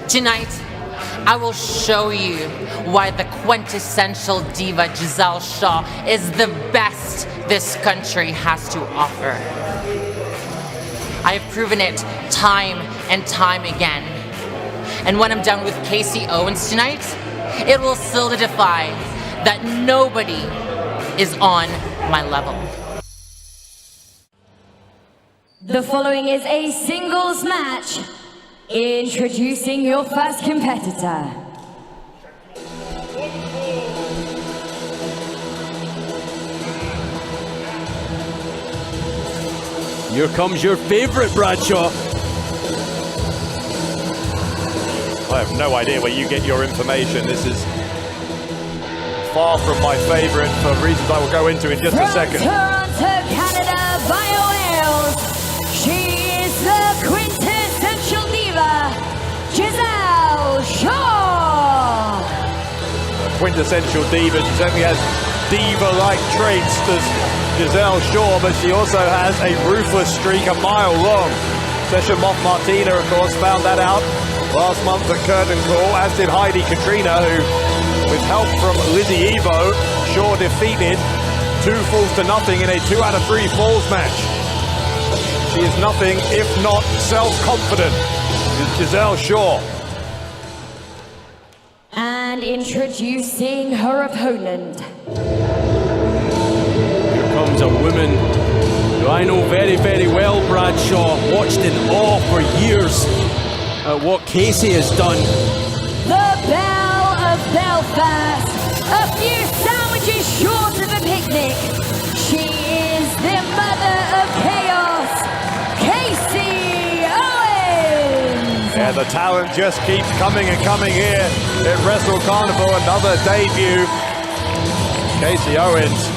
Tonight, I will show you why the quintessential diva Giselle Shaw is the best this country has to offer. I have proven it time and time again. And when I'm done with Casey Owens tonight, it will solidify that nobody is on my level. The following is a singles match. Introducing your first competitor. Here comes your favorite, Bradshaw. I have no idea where you get your information. This is far from my favorite for reasons I will go into in just a second. From Toronto, Canada, via Wales, she is the quintessential diva, Giselle Shaw. A quintessential diva. She certainly has diva-like traits, does Giselle Shaw, but she also has a ruthless streak a mile long. Session Moth Martina, of course, found that out last month at Curtain Call, as did Heidi Katrina, who, with help from Lizzie Evo, Shaw defeated 2 falls to nothing in a 2 out of 3 falls match. She is nothing if not self-confident. Giselle Shaw. And introducing her opponent. Here comes a woman who I know very, very well, Bradshaw. Watched in awe for years at what Casey has done. The Belle of Belfast, a few sandwiches short of a picnic. She is the mother of chaos, Casey Owens. Yeah, the talent just keeps coming and coming here at Wrestle Carnival. Another debut. Casey Owens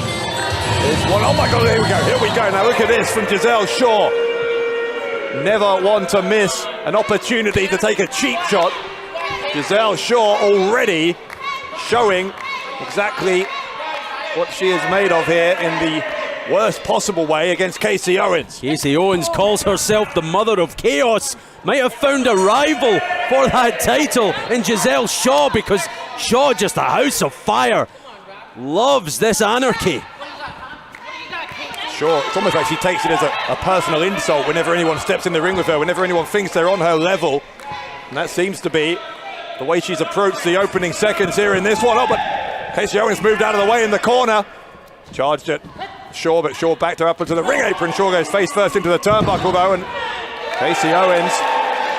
is one. Oh my God, here we go. Now look at this from Giselle Shaw. Never want to miss an opportunity to take a cheap shot. Giselle Shaw already showing exactly what she is made of here in the worst possible way against Casey Owens. Casey Owens calls herself the mother of chaos. Might have found a rival for that title in Giselle Shaw, because Shaw, just a house of fire, loves this anarchy. Sure, it's almost like she takes it as a personal insult whenever anyone steps in the ring with her, whenever anyone thinks they're on her level. And that seems to be the way she's approached the opening seconds here in this one. Oh, but Casey Owens moved out of the way in the corner. Charged at Shaw, but Shaw backed her up into the ring apron. Shaw goes face first into the turnbuckle though, and Casey Owens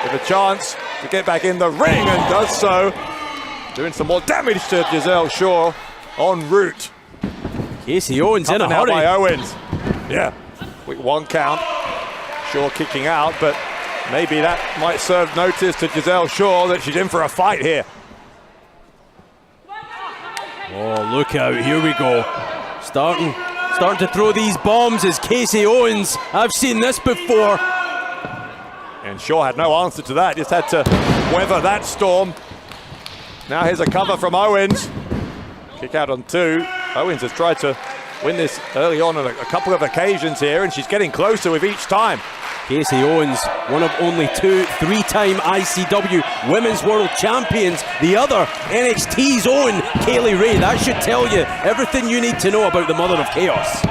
with a chance to get back in the ring, and does so, doing some more damage to Giselle Shaw en route. Casey Owens in a Out hurry. by Owens. Yeah, quick 1 count. Shaw kicking out, but maybe that might serve notice to Giselle Shaw that she's in for a fight here. Oh, look out, here we go. Starting to throw these bombs is Casey Owens. I've seen this before. And Shaw had no answer to that, just had to weather that storm. Now here's a cover from Owens. Kick out on 2. Owens has tried to win this early on a couple of occasions here, and she's getting closer with each time. Casey Owens, one of only 2 3-time ICW Women's World Champions. The other, NXT's own Kaylee Ray. That should tell you everything you need to know about the Mother of Chaos.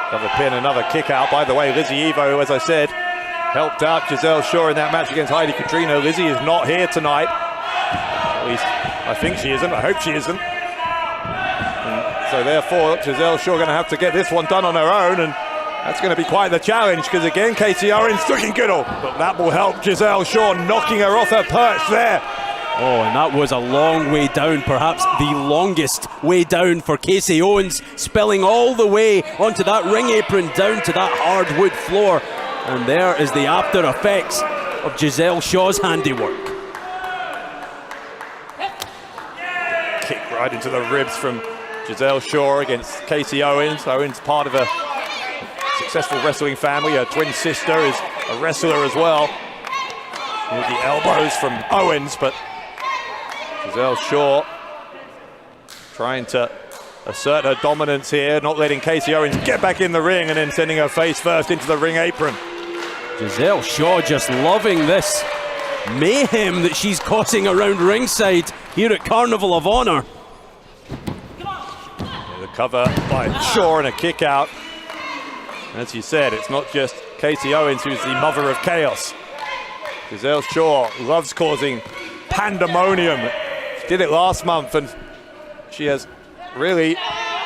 Another pin, another kick out. By the way, Lizzie Evo, as I said, helped out Giselle Shaw in that match against Heidi Katrina. Lizzie is not here tonight. At least I think she isn't. I hope she isn't. And so therefore, Giselle Shaw going to have to get this one done on her own, and that's going to be quite the challenge, because again, Casey Owens looking good, but that will help Giselle Shaw, knocking her off her perch there. Oh, and that was a long way down, perhaps the longest way down for Casey Owens, spilling all the way onto that ring apron, down to that hardwood floor. And there is the after effects of Giselle Shaw's handiwork. Kick right into the ribs from Giselle Shaw against Casey Owens. Owens, part of a successful wrestling family. Her twin sister is a wrestler as well. With the elbows from Owens, but Giselle Shaw trying to assert her dominance here, not letting Casey Owens get back in the ring, and then sending her face first into the ring apron. Giselle Shaw just loving this mayhem that she's causing around ringside here at Carnival of Honor. The cover by Shaw and a kick out. As you said, it's not just Casey Owens who's the mother of chaos. Giselle Shaw loves causing pandemonium. She did it last month, and she has really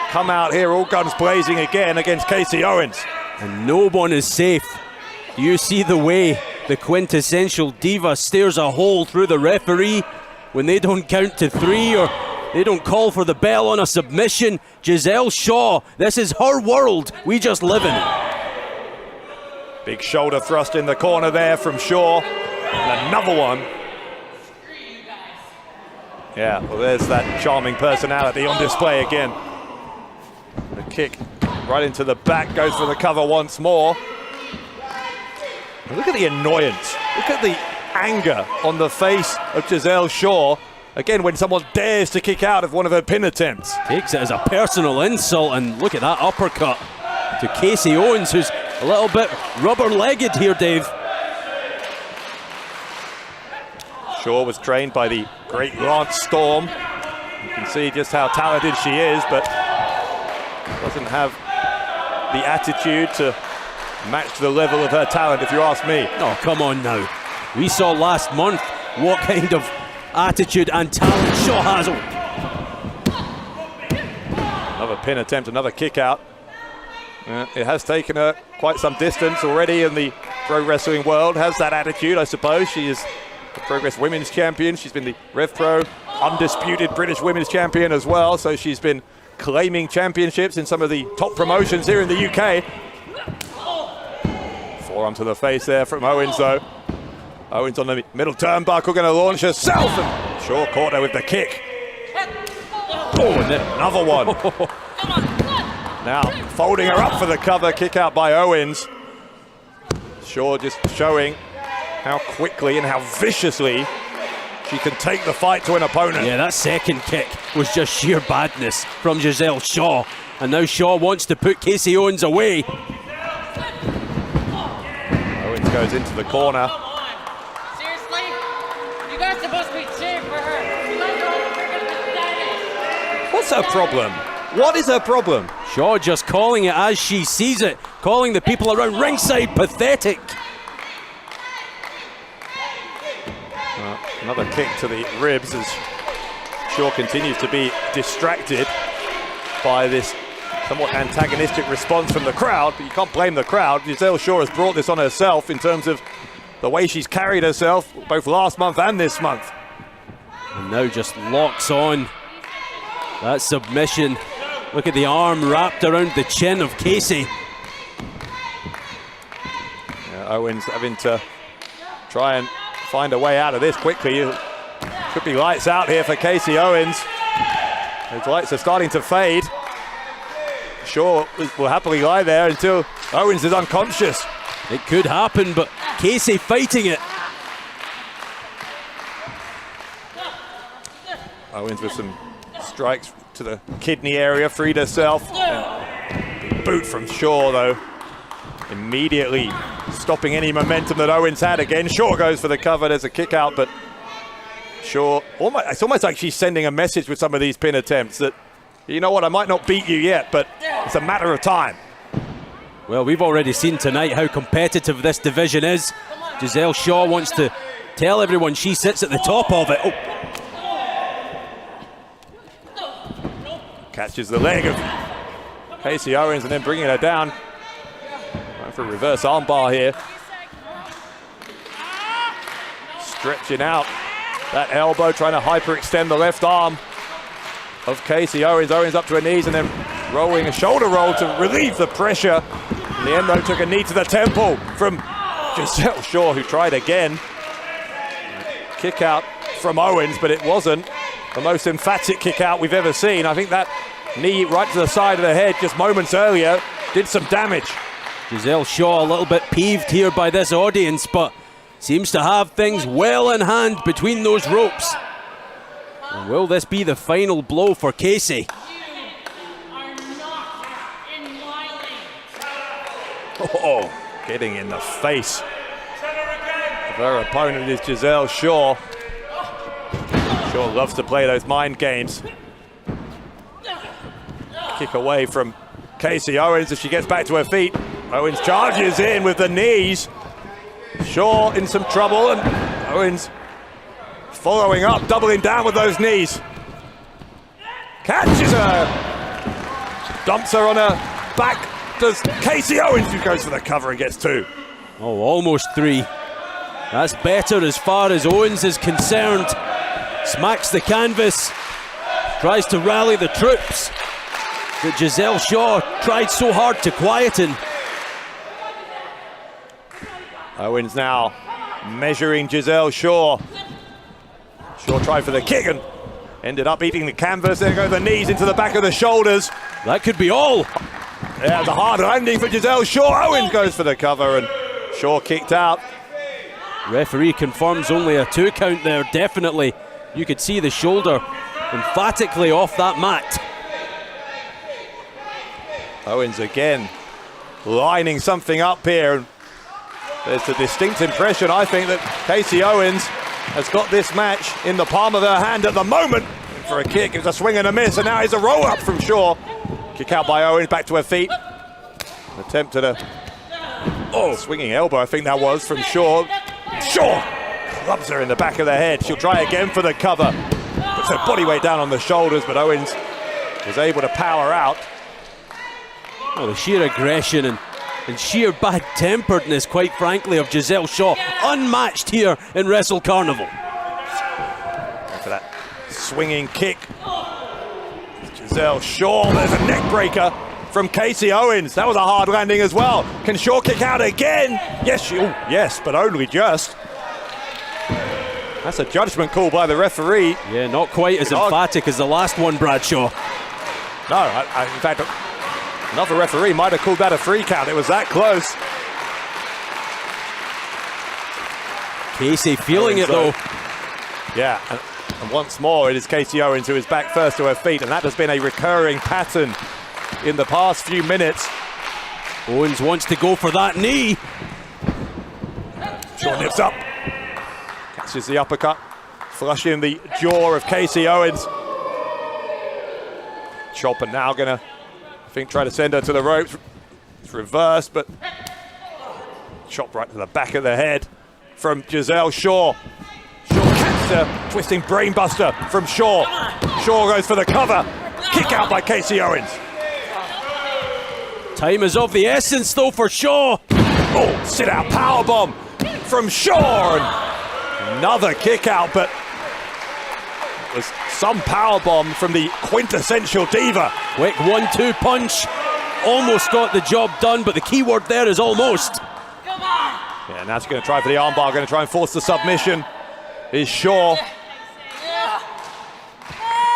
come out here all guns blazing again against Casey Owens. And no one is safe. Do you see the way the quintessential diva stares a hole through the referee when they don't count to 3 or they don't call for the bell on a submission? Giselle Shaw, this is her world. We just live in it. Big shoulder thrust in the corner there from Shaw. And another one. Yeah, well, there's that charming personality on display again. The kick right into the back, goes for the cover once more. And look at the annoyance. Look at the anger on the face of Giselle Shaw. Again, when someone dares to kick out of one of her pin attempts. Takes it as a personal insult, and look at that uppercut to Casey Owens, who's a little bit rubber-legged here, Dave. Shaw was trained by the great Lance Storm. You can see just how talented she is, but doesn't have the attitude to match the level of her talent, if you ask me. Oh, come on now. We saw last month what kind of attitude and talent Shaw has. Another pin attempt, another kick out. It has taken her quite some distance already in the pro wrestling world. Has that attitude, I suppose. She is the Progress Women's Champion. She's been the Rev Pro undisputed British Women's Champion as well. So she's been claiming championships in some of the top promotions here in the UK. Forearm to the face there from Owens, though. Owens on the middle turnbuckle, going to launch herself, and Shaw caught her with the kick. Oh, and then another one. Now folding her up for the cover, kick out by Owens. Shaw just showing how quickly and how viciously she can take the fight to an opponent. Yeah, that second kick was just sheer badness from Giselle Shaw. And now Shaw wants to put Casey Owens away. Owens goes into the corner. Seriously? You guys are supposed to be cheering for her. You guys are all freaking pathetic. What's her problem? What is her problem? Shaw just calling it as she sees it, calling the people around ringside pathetic. Another kick to the ribs as Shaw continues to be distracted by this somewhat antagonistic response from the crowd, but you can't blame the crowd. Giselle Shaw has brought this on herself in terms of the way she's carried herself both last month and this month. And now just locks on that submission. Look at the arm wrapped around the chin of Casey. Yeah, Owens having to try and find a way out of this quickly. Could be lights out here for Casey Owens. Those lights are starting to fade. Shaw will happily lie there until Owens is unconscious. It could happen, but Casey fighting it. Owens with some strikes to the kidney area, freed herself. And boot from Shaw, though, immediately stopping any momentum that Owens had again. Shaw goes for the cover. There's a kick out, but Shaw, it's almost like she's sending a message with some of these pin attempts that, you know what, I might not beat you yet, but it's a matter of time. Well, we've already seen tonight how competitive this division is. Giselle Shaw wants to tell everyone she sits at the top of it. Catches the leg of Casey Owens and then bringing her down. Going for a reverse armbar here. Stretching out that elbow, trying to hyperextend the left arm of Casey Owens. Owens up to her knees and then rolling a shoulder roll to relieve the pressure. In the end, though, took a knee to the temple from Giselle Shaw, who tried again. Kick out from Owens, but it wasn't the most emphatic kick out we've ever seen. I think that knee right to the side of the head just moments earlier did some damage. Giselle Shaw a little bit peeved here by this audience, but seems to have things well in hand between those ropes. And will this be the final blow for Casey? Oh, getting in the face of Her opponent is Giselle Shaw. Shaw loves to play those mind games. Kick away from Casey Owens as she gets back to her feet. Owens charges in with the knees. Shaw in some trouble, and Owens following up, doubling down with those knees. Catches her. Dumps her on her back. Does Casey Owens, who goes for the cover and gets 2. Oh, almost 3. That's better as far as Owens is concerned. Smacks the canvas. Tries to rally the troops that Giselle Shaw tried so hard to quieten. Owens now measuring Giselle Shaw. Shaw tried for the kick and ended up eating the canvas. There go the knees into the back of the shoulders. That could be all. Yeah, the hard landing for Giselle Shaw. Owens goes for the cover and Shaw kicked out. Referee confirms only a 2 count there, definitely. You could see the shoulder emphatically off that mat. Owens again lining something up here. There's a distinct impression, I think, that Casey Owens has got this match in the palm of her hand at the moment. For a kick, it's a swing and a miss, and now it's a roll up from Shaw. Kick out by Owens, back to her feet. Attempt at a swinging elbow, I think that was, from Shaw. Shaw clubs her in the back of the head. She'll try again for the cover. Puts her body weight down on the shoulders, but Owens was able to power out. Well, the sheer aggression and sheer bad temperedness, quite frankly, of Giselle Shaw, unmatched here in Wrestle Carnival. For that swinging kick, Giselle Shaw, there's a neck breaker from Casey Owens. That was a hard landing as well. Can Shaw kick out again? Yes, yes, but only just. That's a judgment call by the referee. Yeah, not quite as emphatic as the last one, Bradshaw. No, in fact, another referee might have called that a free count. It was that close. Casey feeling it though. Yeah, and once more it is Casey Owens who is back first to her feet, and that has been a recurring pattern in the past few minutes. Owens wants to go for that knee. Shaw nips up. Catches the uppercut. Flushing the jaw of Casey Owens. Chopper now gonna, I think, try to send her to the ropes. It's reversed, but chop right to the back of the head from Giselle Shaw. Shaw catches a twisting brainbuster from Shaw. Shaw goes for the cover. Kick out by Casey Owens. Time is of the essence though for Shaw. Oh, sit out powerbomb from Shaw. And another kick out, but it was some powerbomb from the quintessential diva. Quick 1-2 punch. Almost got the job done, but the key word there is almost. Yeah, now she's going to try for the armbar, going to try and force the submission. Is Shaw.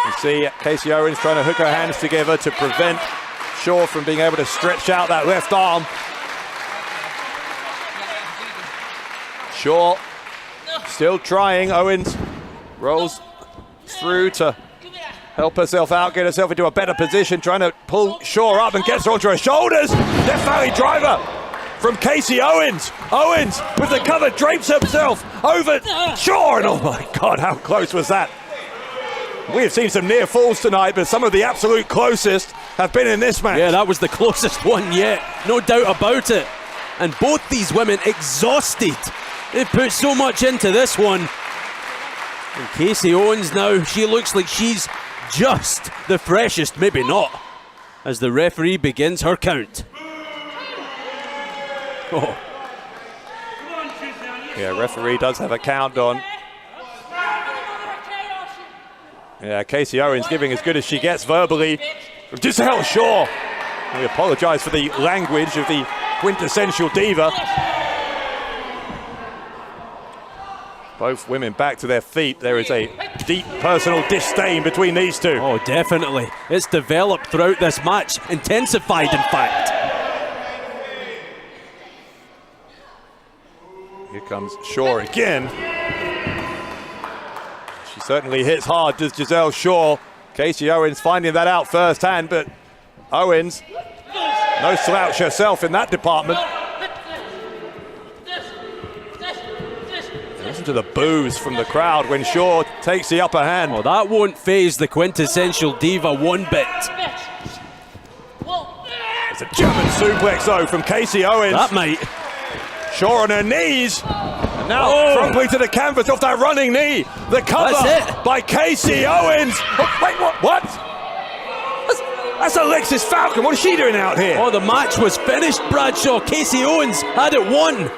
You see Casey Owens trying to hook her hands together to prevent Shaw from being able to stretch out that left arm. Shaw still trying. Owens rolls through to help herself out, get herself into a better position, trying to pull Shaw up and gets her onto her shoulders. Left Valley driver from Casey Owens. Owens with the cover drapes himself over Shaw, and oh my God, how close was that? We have seen some near falls tonight, but some of the absolute closest have been in this match. Yeah, that was the closest one yet, no doubt about it. And both these women exhausted. They've put so much into this one. And Casey Owens now, she looks like she's just the freshest, maybe not, as the referee begins her count. Oh. Yeah, referee does have a count on. Yeah, Casey Owens giving as good as she gets verbally from Giselle Shaw. We apologise for the language of the quintessential diva. Both women back to their feet. There is a deep personal disdain between these two. Oh, definitely. It's developed throughout this match, intensified in fact. Here comes Shaw again. She certainly hits hard, does Giselle Shaw. Casey Owens finding that out firsthand, but Owens, no slouch herself in that department. Listen to the boos from the crowd when Shaw takes the upper hand. Well, that won't faze the quintessential diva one bit. It's a German suplex though from Casey Owens. That might. Shaw on her knees. And now crumpling to the canvas off that running knee. The cover by Casey Owens. Oh, wait, what? That's Alexis Falcon. What is she doing out here? Oh, the match was finished, Bradshaw. Casey Owens had it won.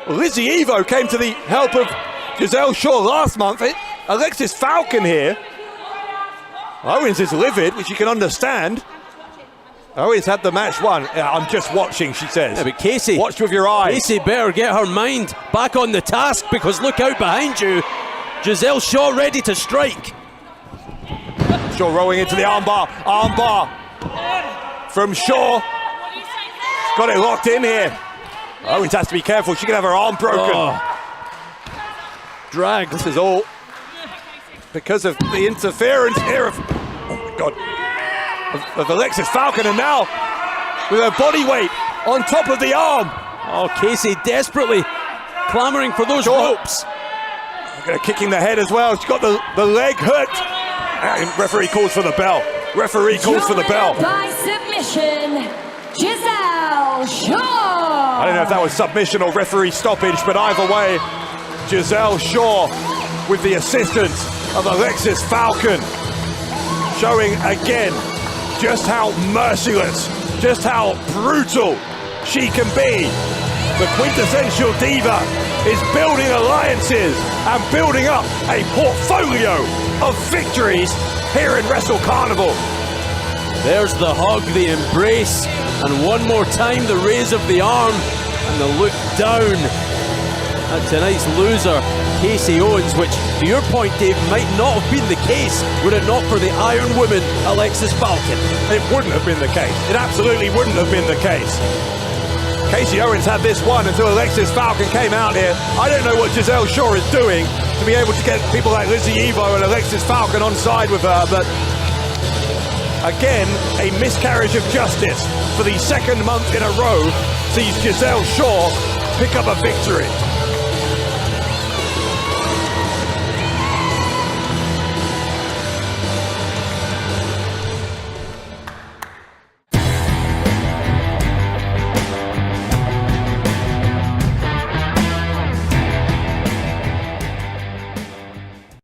Lizzie Evo came to the help of Giselle Shaw last month. Alexis Falcon here. Owens is livid, which you can understand. Owens had the match won. I'm just watching, she says. Yeah, but Casey, watch with your eyes. Casey better get her mind back on the task, because look out behind you. Giselle Shaw ready to strike. Shaw rolling into the armbar. Armbar from Shaw. Got it locked in here. Owens has to be careful. She can have her arm broken. Dragged. This is all because of the interference here of, oh my God, of Alexis Falcon, and now with her body weight on top of the arm. Oh, Casey desperately clamoring for those ropes. Kicking the head as well. She's got the leg hooked. And referee calls for the bell. Referee calls for the bell. By submission, Giselle Shaw. I don't know if that was submission or referee stoppage, but either way, Giselle Shaw with the assistance of Alexis Falcon, showing again just how merciless, just how brutal she can be. The quintessential diva is building alliances and building up a portfolio of victories here in Wrestle Carnival. There's the hug, the embrace, and one more time the raise of the arm and the look down at tonight's loser, Casey Owens, which, to your point, Dave, might not have been the case were it not for the Iron Woman, Alexis Falcon. It wouldn't have been the case. It absolutely wouldn't have been the case. Casey Owens had this one until Alexis Falcon came out here. I don't know what Giselle Shaw is doing to be able to get people like Lizzie Evo and Alexis Falcon on side with her, but again, a miscarriage of justice for the second month in a row sees Giselle Shaw pick up a victory.